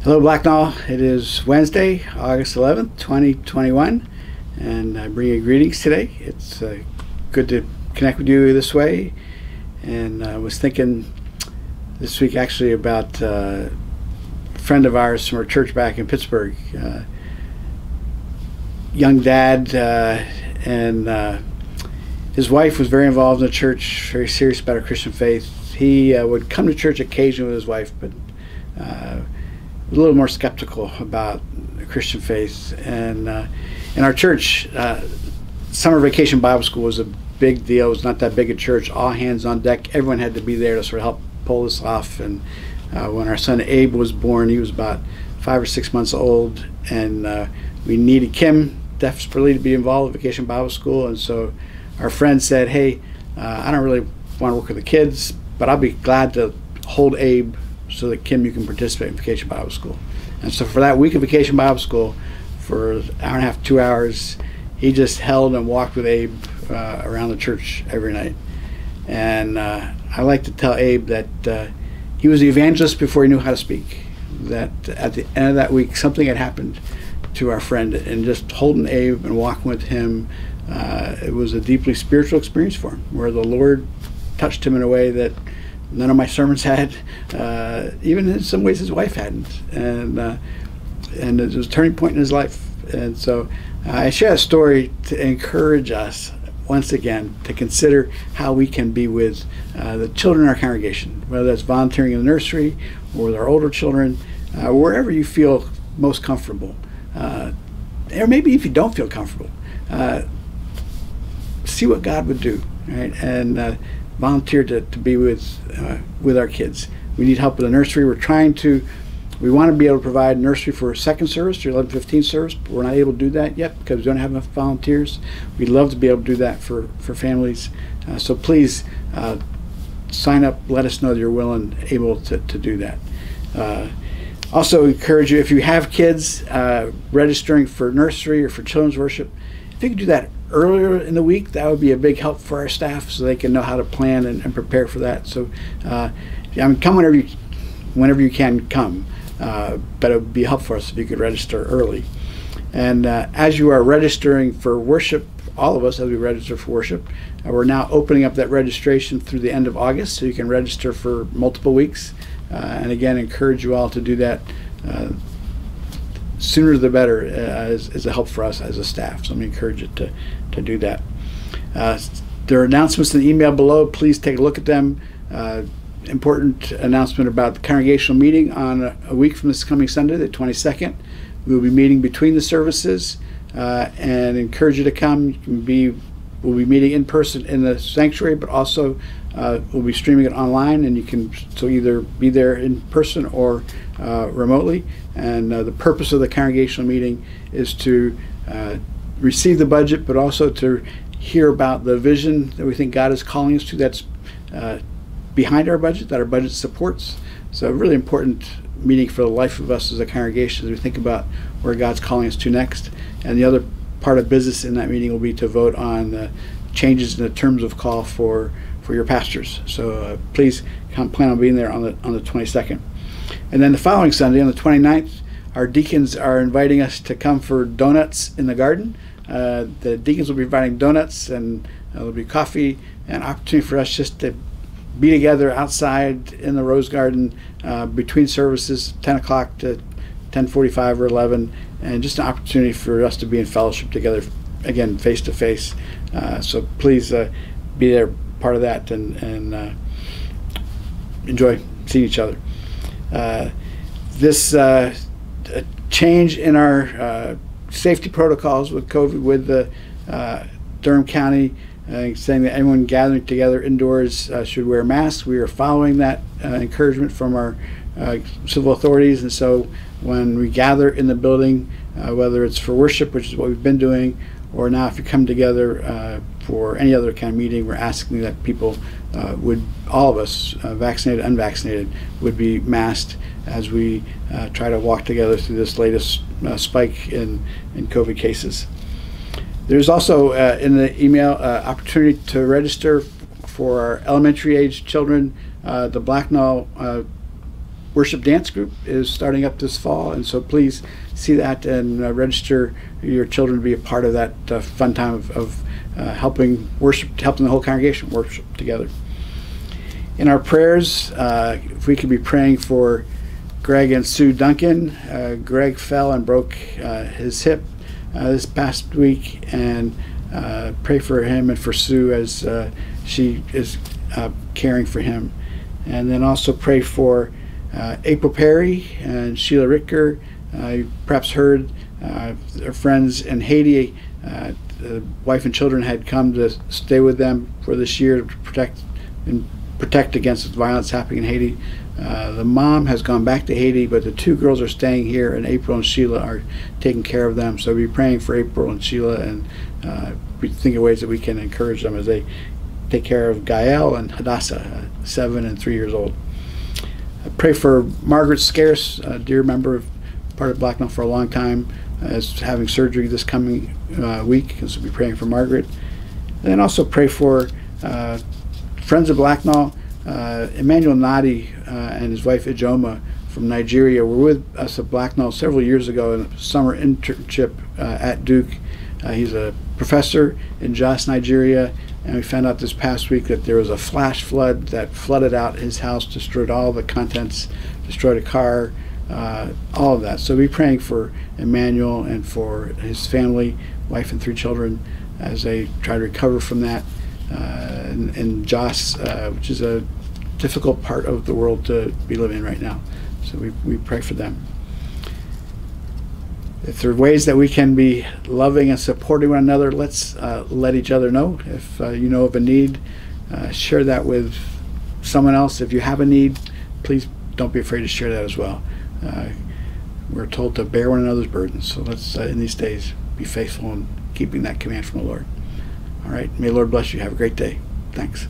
Hello, Blacknall. It is Wednesday, August 11th, 2021, and I bring you greetings today. It's good to connect with you this way, and I was thinking this week actually about a friend of ours from our church back in Pittsburgh, young dad, and his wife was very involved in the church, very serious about her Christian faith. He would come to church occasionally with his wife, but a little more skeptical about Christian faith. And in our church, summer vacation Bible school was a big deal. It was not that big a church, all hands on deck. Everyone had to be there to sort of help pull this off. And when our son Abe was born, he was about 5 or 6 months old, and we needed Kim desperately to be involved in vacation Bible school. And so our friend said, hey, I don't really want to work with the kids, but I'll be glad to hold Abe so that Kim, you can participate in Vacation Bible School. And so for that week of Vacation Bible School, for an hour and a half, 2 hours, he just held and walked with Abe around the church every night. And I like to tell Abe that he was the evangelist before he knew how to speak. That at the end of that week, something had happened to our friend, and just holding Abe and walking with him, it was a deeply spiritual experience for him, where the Lord touched him in a way that none of my sermons had, even in some ways his wife hadn't, and it was a turning point in his life. And so I share a story to encourage us once again to consider how we can be with the children in our congregation, whether that's volunteering in the nursery or with our older children, wherever you feel most comfortable, or maybe if you don't feel comfortable, see what God would do, right? And volunteer to be with our kids. We need help with the nursery. We want to be able to provide nursery for second service or 11:15 service, but we're not able to do that yet because we don't have enough volunteers. We'd love to be able to do that for families. So please sign up, let us know that you're willing, able to do that. Also encourage you, if you have kids registering for nursery or for children's worship, if you could do that earlier in the week, that would be a big help for our staff so they can know how to plan and prepare for that. So come whenever you can come, but it would be helpful for us if you could register early. And as you are registering for worship, all of us as we register for worship, we're now opening up that registration through the end of August, so you can register for multiple weeks. And again, encourage you all to do that. Sooner the better is a help for us as a staff. So I'm going to encourage you to do that. There are announcements in the email below. Please take a look at them. Important announcement about the congregational meeting on a week from this coming Sunday, the 22nd. We will be meeting between the services and encourage you to come. We'll be meeting in person in the sanctuary, but also we'll be streaming it online, and you can either be there in person or remotely. And the purpose of the congregational meeting is to receive the budget, but also to hear about the vision that we think God is calling us to, that's behind our budget, that our budget supports. So a really important meeting for the life of us as a congregation as we think about where God's calling us to next. And the other part of business in that meeting will be to vote on the changes in the terms of call for your pastors. So please plan on being there on the 22nd. And then the following Sunday, on the 29th, our deacons are inviting us to come for donuts in the garden. The deacons will be providing donuts, and there'll be coffee, and opportunity for us just to be together outside in the Rose Garden between services, 10 o'clock to 10:45 or 11, and just an opportunity for us to be in fellowship together, again, face to face. So please be there, part of that, and enjoy seeing each other. This change in our safety protocols with COVID, with the Durham County saying that everyone gathering together indoors should wear masks. We are following that encouragement from our civil authorities, and so when we gather in the building, whether it's for worship, which is what we've been doing, or now if you come together for any other kind of meeting, we're asking that people all of us, vaccinated, unvaccinated, would be masked as we try to walk together through this latest spike in COVID cases. There's also in the email opportunity to register for our elementary age children. The Blacknall worship dance group is starting up this fall, and so please see that and register your children to be a part of that fun time of helping the whole congregation worship together. In our prayers, if we could be praying for Greg and Sue Duncan. Greg fell and broke his hip this past week, and pray for him and for Sue as she is caring for him. And then also pray for April Perry and Sheila Ricker. You perhaps heard their friends in Haiti. The wife and children had come to stay with them for this year to protect against violence happening in Haiti. The mom has gone back to Haiti, but the two girls are staying here, and April and Sheila are taking care of them. So we'll be praying for April and Sheila, and we think of ways that we can encourage them as they take care of Gael and Hadassah, 7 and 3 years old. I pray for Margaret Scarce, a dear member of part of Blacknall for a long time, is having surgery this coming week, and so we'll be praying for Margaret. And then also pray for Friends of Blacknall. Emmanuel Nadi and his wife Ijoma from Nigeria were with us at Blacknall several years ago in a summer internship at Duke. He's a professor in Jos, Nigeria, and we found out this past week that there was a flash flood that flooded out his house, destroyed all the contents, destroyed a car, all of that. So we're praying for Emmanuel and for his family, wife and 3 children, as they try to recover from that in Jos, which is a difficult part of the world to be living in right now. So we pray for them. If there are ways that we can be loving and supporting one another, let's let each other know. If you know of a need, share that with someone else. If you have a need, please don't be afraid to share that as well. We're told to bear one another's burdens. So let's, in these days, be faithful in keeping that command from the Lord. All right. May the Lord bless you. Have a great day. Thanks.